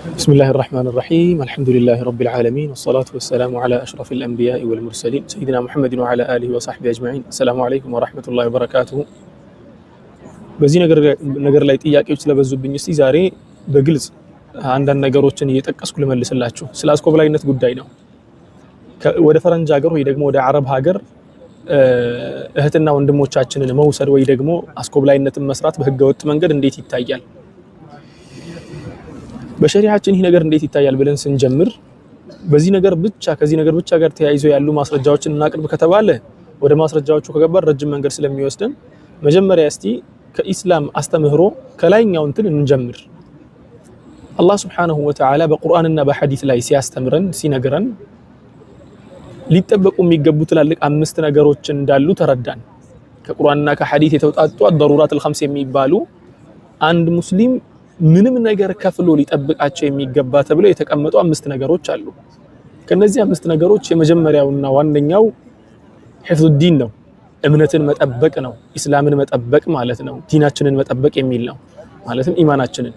بسم الله الرحمن الرحيم الحمد لله رب العالمين والصلاة والسلام على أشرف الأنبياء والمرسلين سيدنا محمد وعلى آله وصحبه أجمعين السلام عليكم ورحمة الله وبركاته በዚህ ነገር ላይ ጥያቄዎች ስለበዙብኝ እስቲ ዛሬ በግልጽ አንዳንድ ነገሮችን እየጠቀስኩ ልመልስላችሁ ስለ አስኮብላይነት ጉዳይ ነው ወደ ፈረንጅ ሀገር ወይ ደግሞ ወደ አረብ ሀገር እህትና ወንድሞቻችንን መውሰድ ወይ ደግሞ አስኮብላይነትን መስራት በህገ ወጥ መንገድ እንዴት ይታያል በሸሪዓችን ይህ ነገር እንዴት ይታያል ብለን ስንጀምር በዚህ ነገር ብቻ ከዚህ ነገር ብቻ ጋር ተያይዞ ያሉ ማስረጃዎችን እናቅርብ ከተባለ ወደ ማስረጃዎቹ ከገባን ረጅም መንገድ ስለሚወስደን መጀመሪያ እስቲ ከኢስላም አስተምህሮ ከላይኛው እንትን እንጀምር አላህ Subhanahu Wa Ta'ala በቁርአንና በሐዲስ ላይ ሲያስተምረን ሲነግረን ሊጠበቁ የሚገቡ ትላልቅ አምስት ነገሮች እንዳሉ ተረዳን ከቁርአንና ከሐዲስ የተውጣጡ الضرورات الخمس የሚባሉ አንድ ሙስሊም ምንም ነገር ከፍሎ ሊጠብቃቸው የሚገባ ተብሎ የተቀመጡ አምስት ነገሮች አሉ ከነዚህ አምስት ነገሮች የመጀመሪያውና ዋነኛው حفظ الدين ነው እምነትን መጠበቅ ነው እስላምን መጠበቅ ማለት ነው ዲናችንን መጠበቅ የሚል ነው ማለትም ኢማናችንን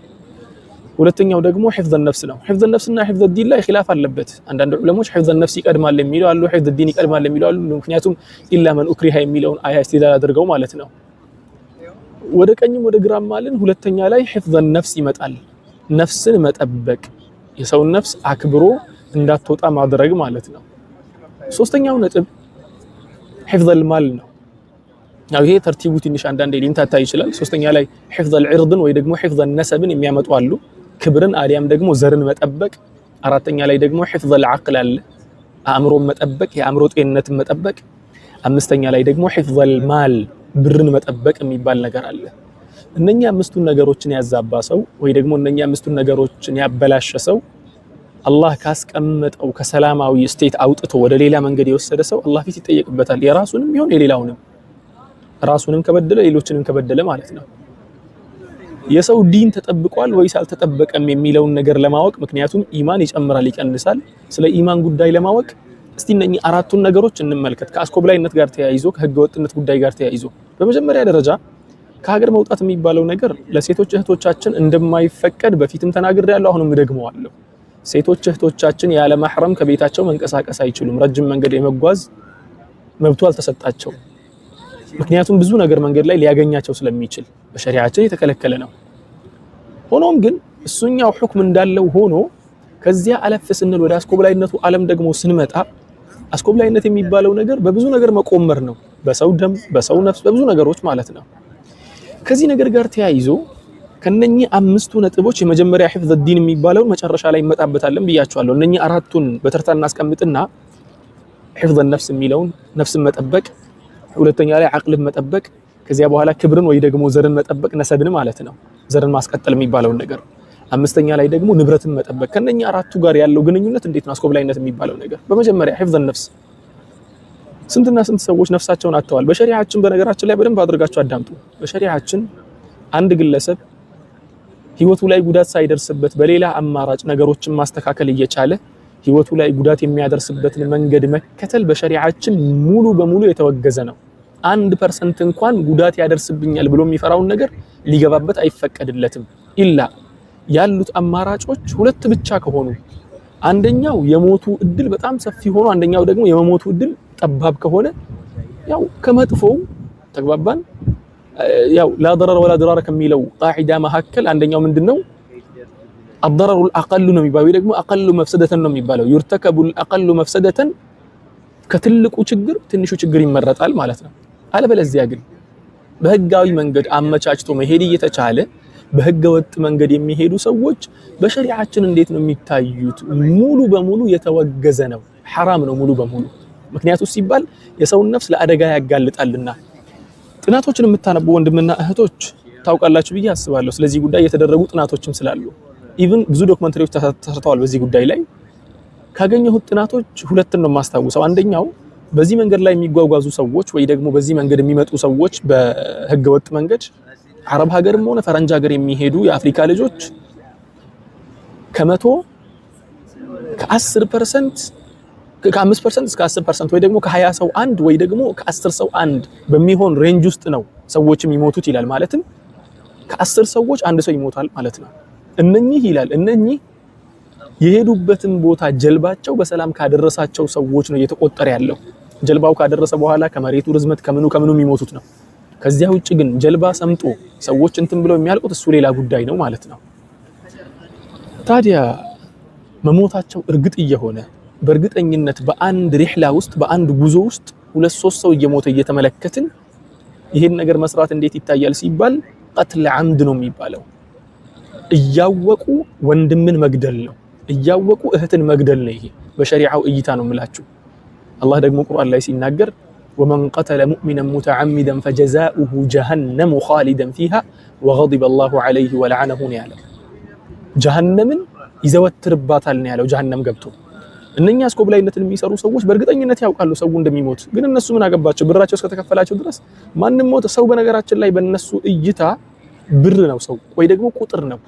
ሁለተኛው ደግሞ حفظ النفس ነው حفظ النفس እና حفظ الدين ላይ ኺላፍ አለበት አንዳንድ ዑለሞች حفظ النفس ይቀድማል የሚሉ አሉ حفظ الدين ይቀድማል የሚሉ አሉ ምክንያቱም ኢላ መን ኡክሪሃ የሚለውን አያ እስቲዳል አድርገው ማለት ነው ወደ ቀኝም ወደ ግራም ማለት ሁለተኛ ላይ حفظ النفس ይመጣል ነፍስን መጠበቅ የሰው ነፍስ አክብሮ እንዳትወጣ ማድረግ ማለት ነው ሶስተኛው ነጥብ حفظ المال ነው ያው ይሄ ተርቲቡ ትንሽ አንዳንዴ ሊንታታ ይችላል ሶስተኛ ላይ حفظ العرض ወይ ደግሞ حفظ النسب የሚያመጡ አሉ ክብርን አሊያም ደግሞ ዘርን መጠበቅ አራተኛ ላይ ደግሞ حفظ العقل አለ አእምሮን መጠበቅ የአእምሮ ጤንነትን መጠበቅ አምስተኛ ላይ ደግሞ حفظ المال ብርን መጠበቅ የሚባል ነገር አለ እነኛ አምስቱን ነገሮችን ያዛባ ሰው ወይ ደግሞ እነኛ አምስቱን ነገሮችን ያበላሸ ሰው አላህ ካስቀመጠው ከሰላማዊ ስቴት አውጥቶ ወደ ሌላ መንገድ የወሰደ ሰው አላህ ፊት ይጠየቅበታል የራሱንም ይሁን የሌላውንም ራሱንም ከበደለ ሌሎችንም ከበደለ ማለት ነው የሰው ዲን ተጠብቋል ወይስ አልተጠበቀም የሚለውን ነገር ለማወቅ ምክንያቱም ኢማን ይጨምራል ይቀንሳል ስለ ኢማን ጉዳይ ለማወቅ እስቲ እነኚህ አራቱን ነገሮች እንመልከት ከአስኮብላይነት ጋር ተያይዞ ከህገ ወጥነት ጉዳይ ጋር ተያይዞ በመጀመሪያ ደረጃ ከሀገር መውጣት የሚባለው ነገር ለሴቶች እህቶቻችን እንደማይፈቀድ በፊትም ተናግሬያለሁ አሁንም ደግመዋለሁ ሴቶች እህቶቻችን ያለ ማህረም ከቤታቸው መንቀሳቀስ አይችሉም ረጅም መንገድ የመጓዝ መብቱ አልተሰጣቸው ምክንያቱም ብዙ ነገር መንገድ ላይ ሊያገኛቸው ስለሚችል በሸሪዓችን የተከለከለ ነው ሆኖም ግን እሱኛው ሁክም እንዳለው ሆኖ ከዚያ አለፍ ስንል ወደ አስኮብላይነቱ ዓለም ደግሞ ስንመጣ አስኮብላይነት የሚባለው ነገር በብዙ ነገር መቆመር ነው በሰው ደም በሰው ነፍስ በብዙ ነገሮች ማለት ነው ከዚህ ነገር ጋር ተያይዞ ከነኚህ አምስቱ ነጥቦች የመጀመሪያ حفظ الدين የሚባለው መጨረሻ ላይ እንመጣበታለን ብያቸዋለሁ እነኚህ አራቱን በተርታ እናስቀምጥና حفظ النفس የሚለውን ነፍስን መጠበቅ ሁለተኛ ላይ አቅልን መጠበቅ ከዚያ በኋላ ክብርን ወይ ደግሞ ዘርን መጠበቅ ነሰብን ማለት ነው ዘርን ማስቀጠል የሚባለው ነገር አምስተኛ ላይ ደግሞ ንብረትን መጠበቅ ከነኚህ አራቱ ጋር ያለው ግንኙነት እንዴት ነው አስኮብላይነት የሚባለው ነገር በመጀመሪያ حفظ النفس ስንትና ስንት ሰዎች ነፍሳቸውን አጥተዋል በሸሪዓችን በነገራችን ላይ በደንብ አድርጋችሁ አዳምጡ በሸሪዓችን አንድ ግለሰብ ህይወቱ ላይ ጉዳት ሳይደርስበት በሌላ አማራጭ ነገሮችን ማስተካከል እየቻለ ህይወቱ ላይ ጉዳት የሚያደርስበትን መንገድ መከተል በሸሪዓችን ሙሉ በሙሉ የተወገዘ ነው 1% እንኳን ጉዳት ያደርስብኛል ብሎ የሚፈራውን ነገር ሊገባበት አይፈቀድለትም ኢላ ያሉት አማራጮች ሁለት ብቻ ከሆኑ አንደኛው የሞቱ እድል በጣም ሰፊ ሆኖ አንደኛው ደግሞ የመሞቱ እድል ጠባብ ከሆነ ያው ከመጥፎው ተግባባን ያው لا ضرر ولا ضرار ከሚለው ቃዒዳ መሐከል አንደኛው ምንድነው الضرر الاقل ነው የሚባለው ደግሞ اقل مفسده ነው የሚባለው يرتكب الاقل مفسده ከትልቁ ችግር ትንሹ ችግር ይመረጣል ማለት ነው አለበለዚያ ግን በህጋዊ መንገድ አመቻችቶ መሄድ እየተቻለ በህገ ወጥ መንገድ የሚሄዱ ሰዎች በሸሪዓችን እንዴት ነው የሚታዩት ሙሉ በሙሉ የተወገዘ ነው حرام ነው ሙሉ በሙሉ ምክንያቱም ሲባል የሰው ነፍስ ለአደጋ ያጋልጣልና ጥናቶችን የምታነቡ ወንድምና እህቶች ታውቃላችሁ ብዬ አስባለሁ ስለዚህ ጉዳይ የተደረጉ ጥናቶችም ስላሉ ኢቭን ብዙ ዶክመንተሪዎች ተሰርተዋል በዚህ ጉዳይ ላይ ካገኘሁት ጥናቶች ሁለት ነው ማስተዋወሰው አንደኛው በዚህ መንገድ ላይ የሚጓጓዙ ሰዎች ወይ ደግሞ በዚህ መንገድ የሚመጡ ሰዎች በህገ ወጥ መንገድ አረብ ሀገርም ሆነ ፈረንጅ ሀገር የሚሄዱ የአፍሪካ ልጆች ከ10% ከ5% እስከ 10% ወይ ደግሞ ከ20 ሰው አንድ ወይ ደግሞ ከ10 ሰው አንድ በሚሆን ሬንጅ ውስጥ ነው ሰዎች የሚሞቱት ይላል ማለትም ከ10 ሰዎች አንድ ሰው ይሞታል ማለት ነው እነኚህ ይላል እነኚህ የሄዱበትን ቦታ ጀልባቸው በሰላም ካደረሳቸው ሰዎች ነው እየተቆጠረ ያለው። ጀልባው ካደረሰ በኋላ ከመሬቱ ርዝመት ከምኑ የሚሞቱት ነው። ከዚያ ውጭ ግን ጀልባ ሰምጦ ሰዎች እንትን ብለው የሚያልቁት እሱ ሌላ ጉዳይ ነው ማለት ነው። ታዲያ መሞታቸው እርግጥ እየሆነ በእርግጠኝነት በአንድ ሪህላ ውስጥ በአንድ ጉዞ ውስጥ 2-3 ሰው እየሞተ እየተመለከትን ይሄን ነገር መስራት እንዴት ይታያል ሲባል ቀትል ዓምድ ነው የሚባለው። እያወቁ ወንድምን መግደል ነው፣ እያወቁ እህትን መግደል ነው። ይሄ በሸሪዓው እይታ ነው የምላችሁ። አላህ ደግሞ ቁርአን ላይ ሲናገር ወመን ቀተለ ሙእሚነን ሙተዓሚደን ፈጀዛኡሁ ጀሀነሙ ኻሊደን ፊሃ ወገዲበ አላሁ ዐለይሂ ወለዐነሁ ነው ያለው። ጀሀነምን ይዘወትርባታል ነው ያለው። ጀሀነም ገብቶ እነኛ አስኮብላይነትን የሚሰሩ ሰዎች በእርግጠኝነት ያውቃሉ ሰው እንደሚሞት፣ ግን እነሱ ምን አገባቸው? ብራቸው እስከተከፈላቸው ድረስ ማንም ሞተ። ሰው በነገራችን ላይ በእነሱ እይታ ብር ነው ሰው ወይ ደግሞ ቁጥር ነው።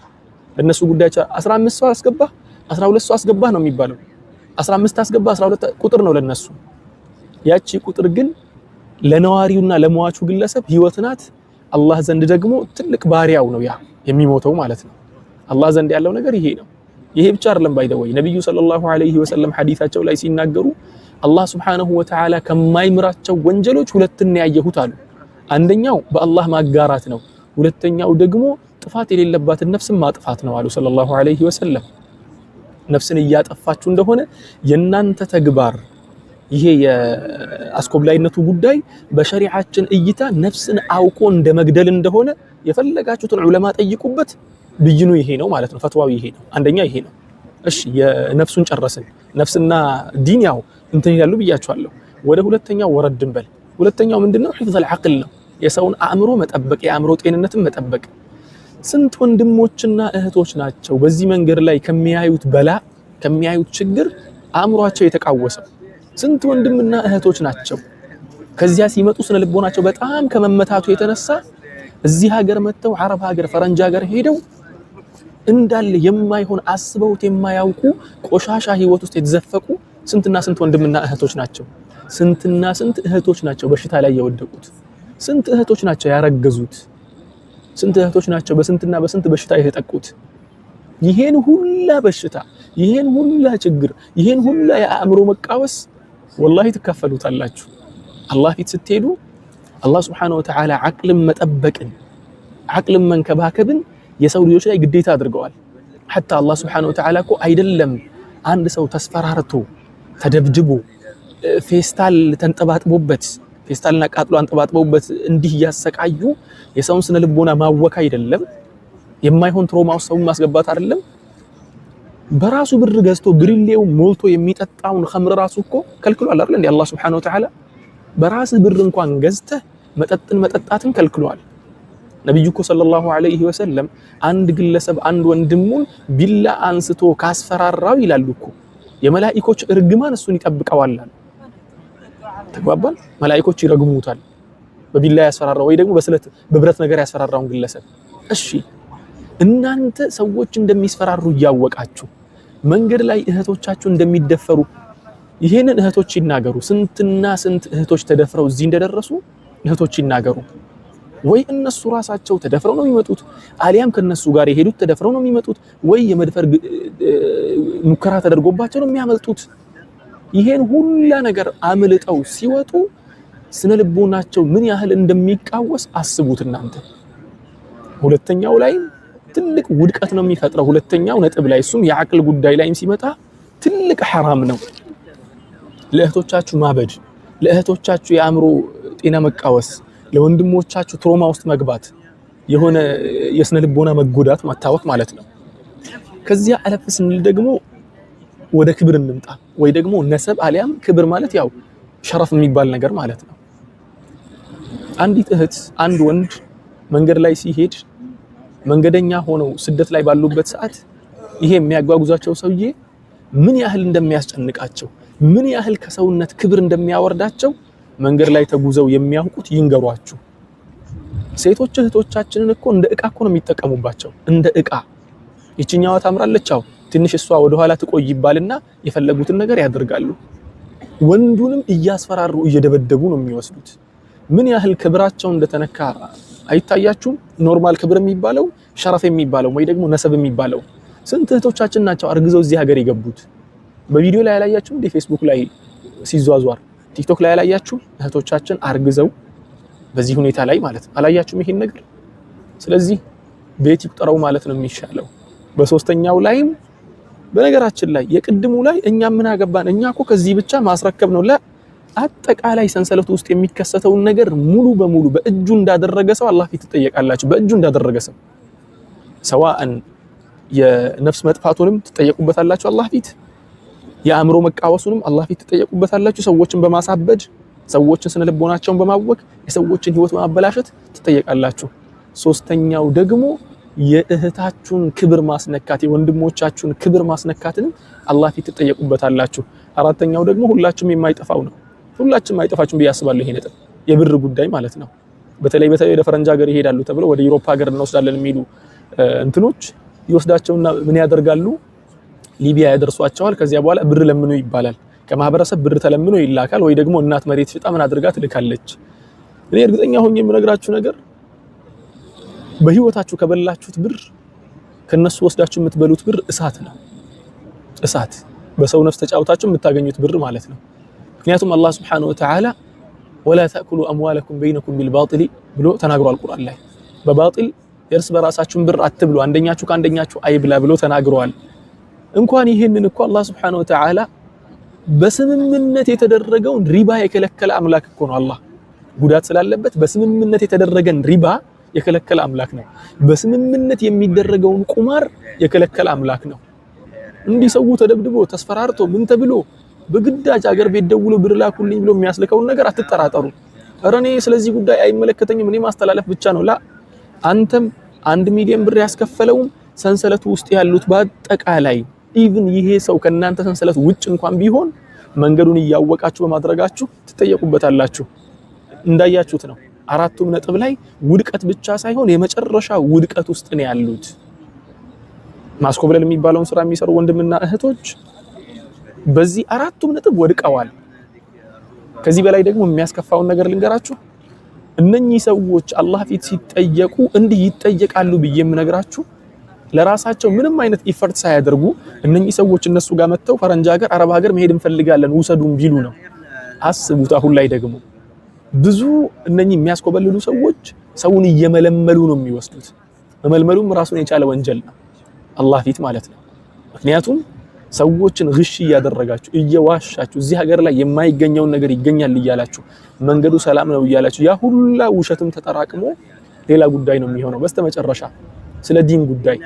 ለነሱ ጉዳያቸው 15 ሰው አስገባ 12 ሰው አስገባ ነው የሚባለው። 15 አስገባ 12 ቁጥር ነው ለነሱ። ያቺ ቁጥር ግን ለነዋሪውና ለሟቹ ግለሰብ ህይወት ናት። አላህ ዘንድ ደግሞ ትልቅ ባሪያው ነው ያ የሚሞተው ማለት ነው። አላህ ዘንድ ያለው ነገር ይሄ ነው። ይሄ ብቻ አይደለም ባይደወይ ነብዩ ሰለላሁ ዐለይሂ ወሰለም ሐዲታቸው ላይ ሲናገሩ አላህ ሱብሓነሁ ወተዓላ ከማይምራቸው ወንጀሎች ሁለትን ያየሁት አሉ። አንደኛው በአላህ ማጋራት ነው። ሁለተኛው ደግሞ ጥፋት የሌለባትን ነፍስን ማጥፋት ነው አሉ ሰለላሁ ዐለይሂ ወሰለም። ነፍስን እያጠፋችሁ እንደሆነ የናንተ ተግባር ይሄ የአስኮብላይነቱ ጉዳይ በሸሪዓችን እይታ ነፍስን አውቆ እንደመግደል እንደሆነ የፈለጋችሁትን ዑለማ ጠይቁበት። ብይኑ ይሄ ነው ማለት ነው። ፈትዋው ይሄ ነው። አንደኛ ይሄ ነው። እሺ የነፍሱን ጨረስን። ነፍስና ዲን ያው እንትን ይላሉ ብያችኋለሁ። ወደ ሁለተኛው ወረድ እንበል። ሁለተኛው ምንድነው? ሒፍዘል ዐቅል ነው። የሰውን አእምሮ መጠበቅ፣ የአእምሮ ጤንነትን መጠበቅ። ስንት ወንድሞችና እህቶች ናቸው በዚህ መንገድ ላይ ከሚያዩት በላ ከሚያዩት ችግር አእምሯቸው የተቃወሰው? ስንት ወንድምና እህቶች ናቸው ከዚያ ሲመጡ ስነ ልቦናቸው በጣም ከመመታቱ የተነሳ እዚህ ሀገር መተው አረብ ሀገር ፈረንጅ ሀገር ሄደው እንዳለ የማይሆን አስበውት የማያውቁ ቆሻሻ ህይወት ውስጥ የተዘፈቁ ስንትና ስንት ወንድምና እህቶች ናቸው። ስንትና ስንት እህቶች ናቸው በሽታ ላይ የወደቁት። ስንት እህቶች ናቸው ያረገዙት። ስንት እህቶች ናቸው በስንትና በስንት በሽታ የተጠቁት። ይሄን ሁላ በሽታ፣ ይሄን ሁላ ችግር፣ ይሄን ሁላ የአእምሮ መቃወስ ወላሂ ትከፈሉታላችሁ። አላህ ፊት ስትሄዱ አላህ Subhanahu Wa Ta'ala ዐቅልን መጠበቅን ዐቅልን መንከባከብን የሰው ልጆች ላይ ግዴታ አድርገዋል። ሐታ አላህ Subhanahu Wa Ta'ala እኮ አይደለም አንድ ሰው ተስፈራርቶ ተደብድቦ ፌስታል ተንጠባጥቦበት ፌስታልና ቃጥሎ አንጠባጥበውበት እንዲህ ያሰቃዩ የሰውን ስነ ልቦና ማወካ አይደለም፣ የማይሆን ትሮማ ውስጥ ሰውን ማስገባት አይደለም። በራሱ ብር ገዝቶ ብሪሌው ሞልቶ የሚጠጣውን ኸምር ራሱ እኮ ከልክሏል አይደል እንዴ? አላህ Subhanahu Wa Ta'ala በራስ ብር እንኳን ገዝተህ መጠጥን መጠጣትን ከልክሏል። ነብዩ እኮ ሰለላሁ ዐለይሂ ወሰለም አንድ ግለሰብ አንድ ወንድሙን ቢላ አንስቶ ካስፈራራው ይላሉ እኮ የመላእክቶች እርግማን እሱን ይጠብቀዋል። ተግባባን? መላእክቶች ይረግሙታል በቢላ ያስፈራራው ወይ ደግሞ በስለት በብረት ነገር ያስፈራራውን ግለሰብ። እሺ እናንተ ሰዎች እንደሚስፈራሩ እያወቃችሁ መንገድ ላይ እህቶቻችሁ እንደሚደፈሩ ይሄንን እህቶች ይናገሩ። ስንትና ስንት እህቶች ተደፍረው እዚህ እንደደረሱ እህቶች ይናገሩ። ወይ እነሱ ራሳቸው ተደፍረው ነው የሚመጡት፣ አሊያም ከነሱ ጋር የሄዱት ተደፍረው ነው የሚመጡት፣ ወይ የመድፈር ሙከራ ተደርጎባቸው ነው የሚያመልጡት። ይሄን ሁላ ነገር አምልጠው ሲወጡ ስነ ልቦናቸው ምን ያህል እንደሚቃወስ አስቡት እናንተ። ሁለተኛው ላይ ትልቅ ውድቀት ነው የሚፈጥረው። ሁለተኛው ነጥብ ላይ እሱም የዐቅል ጉዳይ ላይም ሲመጣ ትልቅ ሐራም ነው። ለእህቶቻችሁ ማበድ፣ ለእህቶቻችሁ የአእምሮ ጤና መቃወስ፣ ለወንድሞቻችሁ ትሮማ ውስጥ መግባት፣ የሆነ የስነ ልቦና መጎዳት ማታወቅ ማለት ነው። ከዚያ አለፍ ስንል ደግሞ ወደ ክብር እንምጣ። ወይ ደግሞ ነሰብ አሊያም ክብር ማለት ያው ሸረፍ የሚባል ነገር ማለት ነው። አንዲት እህት አንድ ወንድ መንገድ ላይ ሲሄድ መንገደኛ ሆነው ስደት ላይ ባሉበት ሰዓት ይሄ የሚያጓጉዛቸው ሰውዬ ምን ያህል እንደሚያስጨንቃቸው ምን ያህል ከሰውነት ክብር እንደሚያወርዳቸው መንገድ ላይ ተጉዘው የሚያውቁት ይንገሯችሁ። ሴቶች እህቶቻችንን እኮ እንደ ዕቃ እኮ ነው የሚጠቀሙባቸው፣ እንደ ዕቃ። ይችኛዋ ታምራለች፣ አው ትንሽ እሷ ወደ ኋላ ትቆይ ይባልና የፈለጉትን ነገር ያደርጋሉ። ወንዱንም እያስፈራሩ እየደበደቡ ነው የሚወስዱት። ምን ያህል ክብራቸው እንደተነካ አይታያችሁም? ኖርማል ክብር የሚባለው ሸረፍ የሚባለው ወይ ደግሞ ነሰብ የሚባለው ስንት እህቶቻችን ናቸው አርግዘው እዚህ ሀገር የገቡት? በቪዲዮ ላይ ያላያችሁ እንደ ፌስቡክ ላይ ሲዟዟር ቲክቶክ ላይ ያላያችሁ እህቶቻችን አርግዘው በዚህ ሁኔታ ላይ ማለት ነው። አላያችሁም ይሄን ነገር? ስለዚህ ቤት ይቁጠረው ማለት ነው የሚሻለው። በሶስተኛው ላይም በነገራችን ላይ የቅድሙ ላይ እኛ ምን አገባን እኛ እኮ ከዚህ ብቻ ማስረከብ ነው። አጠቃላይ ሰንሰለቱ ውስጥ የሚከሰተውን ነገር ሙሉ በሙሉ በእጁ እንዳደረገ ሰው አላህ ፊት ትጠየቃላችሁ። በእጁ እንዳደረገ ሰው ሰዋአን የነፍስ መጥፋቱንም ትጠየቁበታላችሁ አላህ ፊት፣ የአእምሮ መቃወሱንም አላህ ፊት ትጠየቁበታላችሁ። ሰዎችን በማሳበድ ሰዎችን ስነልቦናቸውን በማወክ የሰዎችን ህይወት በማበላሸት ትጠየቃላችሁ። ሶስተኛው ደግሞ የእህታችሁን ክብር ማስነካት የወንድሞቻችሁን ክብር ማስነካትን አላህ ፊት ትጠየቁበታላችሁ። አራተኛው ደግሞ ሁላችሁም የማይጠፋው ነው። ሁላችሁም አይጠፋችሁም ብዬ አስባለሁ። ይሄ ነጥብ የብር ጉዳይ ማለት ነው። በተለይ ወደ ፈረንጅ ሀገር ይሄዳሉ ተብለው ወደ ዩሮፕ ሀገር እንወስዳለን የሚሉ እንትኖች ይወስዳቸውና ምን ያደርጋሉ? ሊቢያ ያደርሷቸዋል። ከዚያ በኋላ ብር ለምኑ ይባላል። ከማህበረሰብ ብር ተለምኖ ይላካል። ወይ ደግሞ እናት መሬት ሽጣ ምን አድርጋ ትልካለች። እኔ እርግጠኛ ሆኜ የምነግራችሁ ነገር በህይወታችሁ ከበላችሁት ብር ከነሱ ወስዳችሁ የምትበሉት ብር እሳት ነው። እሳት በሰው ነፍስ ተጫውታችሁ የምታገኙት ብር ማለት ነው። ምክንያቱም አላህ Subhanahu Wa Ta'ala ወላ ተእኩሉ አምዋለኩም በይነኩም ቢልባጢል ብሎ ተናግሯል ቁርአን ላይ። በባጢል የእርስ በራሳችሁን ብር አትብሉ፣ አንደኛችሁ ከአንደኛችሁ አይብላ ብሎ ተናግሯል። እንኳን ይሄንን እኮ አላህ Subhanahu Wa Ta'ala በስምምነት የተደረገውን ሪባ የከለከለ አምላክ እኮ ነው። አላህ ጉዳት ስላለበት በስምምነት የተደረገን ሪባ የከለከለ አምላክ ነው። በስምምነት የሚደረገውን ቁማር የከለከለ አምላክ ነው። እንዲህ ሰው ተደብድቦ ተስፈራርቶ ምን ተብሎ በግዳጅ አገር ቤት ደውሎ ብር ላኩልኝ ብሎ የሚያስልከውን ነገር አትጠራጠሩ። ኧረ እኔ ስለዚህ ጉዳይ አይመለከተኝም እኔ ማስተላለፍ ብቻ ነው። አንተም 1 ሚሊዮን ብር ያስከፈለውም ሰንሰለቱ ውስጥ ያሉት በአጠቃላይ ኢቭን ይሄ ሰው ከናንተ ሰንሰለት ውጭ እንኳን ቢሆን መንገዱን እያወቃችሁ በማድረጋችሁ ትጠየቁበታላችሁ። እንዳያችሁት ነው አራቱም ነጥብ ላይ ውድቀት ብቻ ሳይሆን የመጨረሻ ውድቀት ውስጥ ነው ያሉት። ማስኮብለል የሚባለውን ስራ የሚሰሩ ወንድምና እህቶች በዚህ አራቱም ነጥብ ወድቀዋል። ከዚህ በላይ ደግሞ የሚያስከፋውን ነገር ልንገራችሁ። እነኚህ ሰዎች አላህ ፊት ሲጠየቁ እንዲህ ይጠየቃሉ ብዬ የምነግራችሁ ለራሳቸው ምንም አይነት ኢፈርት ሳያደርጉ እነኚህ ሰዎች እነሱ ጋር መተው ፈረንጅ ሀገር አረብ ሀገር መሄድ እንፈልጋለን ውሰዱን ቢሉ ነው። አስቡት። አሁን ላይ ደግሞ ብዙ እነኚህ የሚያስኮበልሉ ሰዎች ሰውን እየመለመሉ ነው የሚወስዱት። መመልመሉም ራሱን የቻለ ወንጀል ነው አላህ ፊት ማለት ነው። ምክንያቱም ሰዎችን ግሽ እያደረጋችሁ እየዋሻችሁ እዚህ ሀገር ላይ የማይገኘውን ነገር ይገኛል እያላችሁ መንገዱ ሰላም ነው እያላችሁ ያ ሁላ ውሸትም ተጠራቅሞ ሌላ ጉዳይ ነው የሚሆነው። በስተመጨረሻ ስለ ዲን ጉዳይ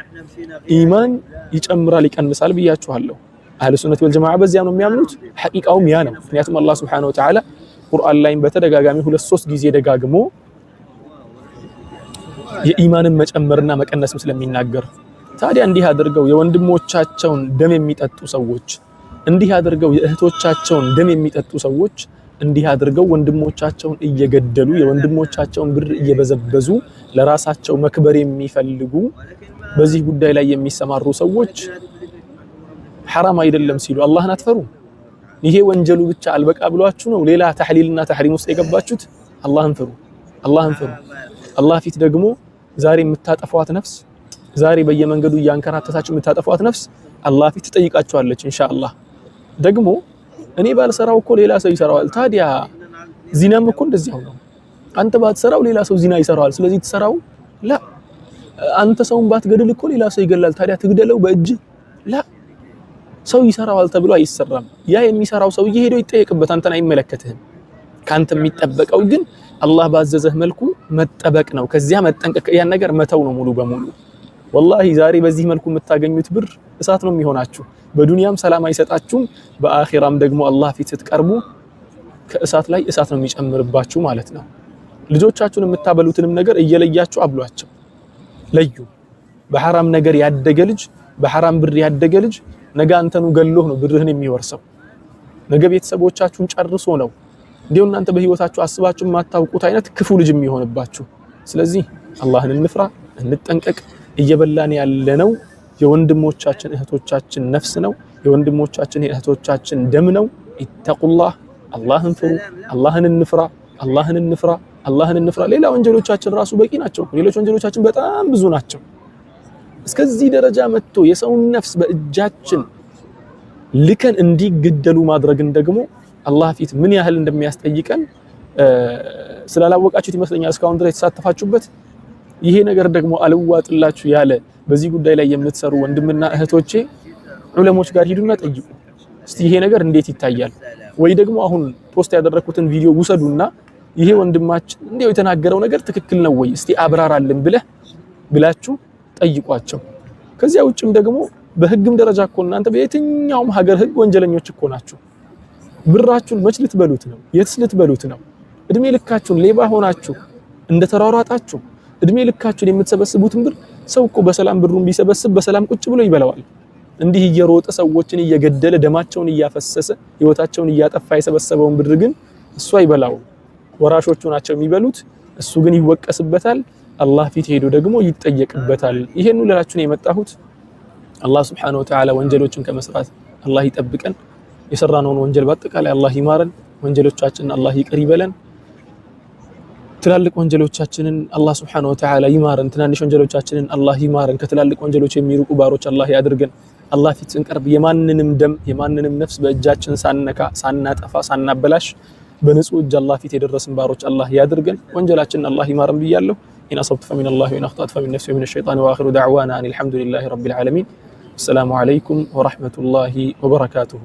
ኢማን ይጨምራል ይቀንሳል ብያችኋለሁ። አህለ ሱነት ወልጀማዓ በዚያ ነው የሚያምኑት። ሐቂቃውም ያ ነው። ምክንያቱም አላህ Subhanahu Wa Ta'ala ቁርአን ላይ በተደጋጋሚ 2-3 ጊዜ ደጋግሞ የኢማንን መጨመርና መቀነስም ስለሚናገር ታዲያ እንዲህ አድርገው የወንድሞቻቸውን ደም የሚጠጡ ሰዎች እንዲህ አድርገው የእህቶቻቸውን ደም የሚጠጡ ሰዎች እንዲህ አድርገው ወንድሞቻቸውን እየገደሉ የወንድሞቻቸውን ብር እየበዘበዙ ለራሳቸው መክበር የሚፈልጉ በዚህ ጉዳይ ላይ የሚሰማሩ ሰዎች حرام አይደለም ሲሉ አላህን አትፈሩ? ይሄ ወንጀሉ ብቻ አልበቃ ብሏችሁ ነው ሌላ ተህሊልና ተህሪም ውስጥ የገባችሁት? አላህን ፍሩ፣ አላህን ፍሩ። አላህ ፊት ደግሞ ዛሬ የምታጠፏት ነፍስ ዛሬ በየመንገዱ ያንከራተታችሁ የምታጠፏት ነፍስ አላህ ፊት ትጠይቃችኋለች ኢንሻአላህ። ደግሞ እኔ ባልሰራው እኮ ሌላ ሰው ይሰራዋል። ታዲያ ዚናም እኮ እንደዚያው ነው። አንተ ባትሰራው ሌላ ሰው ዚና ይሰራዋል። ስለዚህ ትሰራው ላ አንተ ሰውን ባትገድል እኮ ሌላ ሰው ይገላል። ታዲያ ትግደለው በእጅ ላ ሰው ይሰራዋል ተብሎ አይሰራም። ያ የሚሰራው ሰው ሄዶ ይጠየቅበት፣ አንተን አይመለከትህም። ካንተ የሚጠበቀው ግን አላህ ባዘዘህ መልኩ መጠበቅ ነው። ከዚያ መጠንቀቅ ያን ነገር መተው ነው ሙሉ በሙሉ። ወላሂ ዛሬ በዚህ መልኩ የምታገኙት ብር እሳት ነው የሚሆናችሁ። በዱንያም ሰላም አይሰጣችሁም፣ በአኺራም ደግሞ አላህ ፊት ስትቀርቡ ከእሳት ላይ እሳት ነው የሚጨምርባችሁ ማለት ነው። ልጆቻችሁን የምታበሉትንም ነገር እየለያችሁ አብሏቸው። ለዩ። በሐራም ነገር ያደገ ልጅ በሐራም ብር ያደገ ልጅ ነገ አንተኑ ገሎህ ነው ብርህን የሚወርሰው። ነገ ቤተሰቦቻችሁን ጨርሶ ነው እንዲሁ እናንተ በህይወታችሁ አስባችሁ የማታውቁት አይነት ክፉ ልጅ የሚሆንባችሁ። ስለዚህ አላህን እንፍራ፣ እንጠንቀቅ። እየበላን ያለነው የወንድሞቻችን እህቶቻችን ነፍስ ነው። የወንድሞቻችን እህቶቻችን ደም ነው። ኢተቁላህ፣ አላህን ፍሩ፣ አላህን እንፍራ፣ አላህን እንፍራ፣ አላህን እንፍራ። ሌላ ወንጀሎቻችን ራሱ በቂ ናቸው። ሌሎች ወንጀሎቻችን በጣም ብዙ ናቸው። እስከዚህ ደረጃ መጥቶ የሰውን ነፍስ በእጃችን ልከን እንዲገደሉ ማድረግን ደግሞ አላህ ፊት ምን ያህል እንደሚያስጠይቀን ስላላወቃችሁት ይመስለኛል እስካሁን ድረስ የተሳተፋችሁበት። ይሄ ነገር ደግሞ አልዋጥላችሁ ያለ በዚህ ጉዳይ ላይ የምትሰሩ ወንድምና እህቶቼ ዑለሞች ጋር ሂዱና ጠይቁ። እስቲ ይሄ ነገር እንዴት ይታያል? ወይ ደግሞ አሁን ፖስት ያደረኩትን ቪዲዮ ውሰዱና ይሄ ወንድማችን እንዴው የተናገረው ነገር ትክክል ነው ወይ እስቲ አብራራልን ብላችሁ ጠይቋቸው። ከዚያ ውጭም ደግሞ በህግም ደረጃ እኮ እናንተ በየትኛውም ሀገር ህግ ወንጀለኞች እኮ ናችሁ። ብራችሁን መች ልትበሉት ነው? የትስ ልትበሉት ነው? እድሜ ልካችሁን ሌባ ሆናችሁ እንደተሯሯጣችሁ እድሜ ልካችሁን የምትሰበስቡትን ብር ሰው እኮ በሰላም ብሩን ቢሰበስብ በሰላም ቁጭ ብሎ ይበላዋል። እንዲህ እየሮጠ ሰዎችን እየገደለ ደማቸውን እያፈሰሰ ህይወታቸውን እያጠፋ የሰበሰበውን ብር ግን እሱ አይበላው፣ ወራሾቹ ናቸው የሚበሉት። እሱ ግን ይወቀስበታል፣ አላህ ፊት ሄዶ ደግሞ ይጠየቅበታል። ይሄን ሁላችሁ ነው የመጣሁት። አላህ Subhanahu Wa Ta'ala ወንጀሎችን ከመስራት አላህ ይጠብቀን። የሰራነውን ወንጀል በአጠቃላይ አላህ ይማረን። ወንጀሎቻችንን አላህ ይቅር ይበለን። ትላልቅ ወንጀሎቻችንን አላህ Subhanahu Wa Ta'ala ይማረን። ትናንሽ ወንጀሎቻችንን አላህ ይማረን። ከትላልቅ ወንጀሎች የሚርቁ ባሮች አላህ ያድርገን። አላህ ፊት ስንቀርብ የማንንም ደም የማንንም ነፍስ በእጃችን ሳንነካ ሳናጠፋ ሳናበላሽ በንጹህ እጅ አላህ ፊት የደረስን ባሮች አላህ ያድርገን። ወንጀላችንን አላህ ይማረን ብያለሁ። ኢን አሰብቱ ፈሚን አላህ ወኢን አኽጣእቱ ፈሚን ነፍሲ ወሚነ ሸይጣን ወአኺሩ ደዕዋና አኒል ሐምዱሊላሂ ረቢል ዓለሚን። አሰላሙ ዓለይኩም ወረሕመቱላሂ ወበረካቱሁ።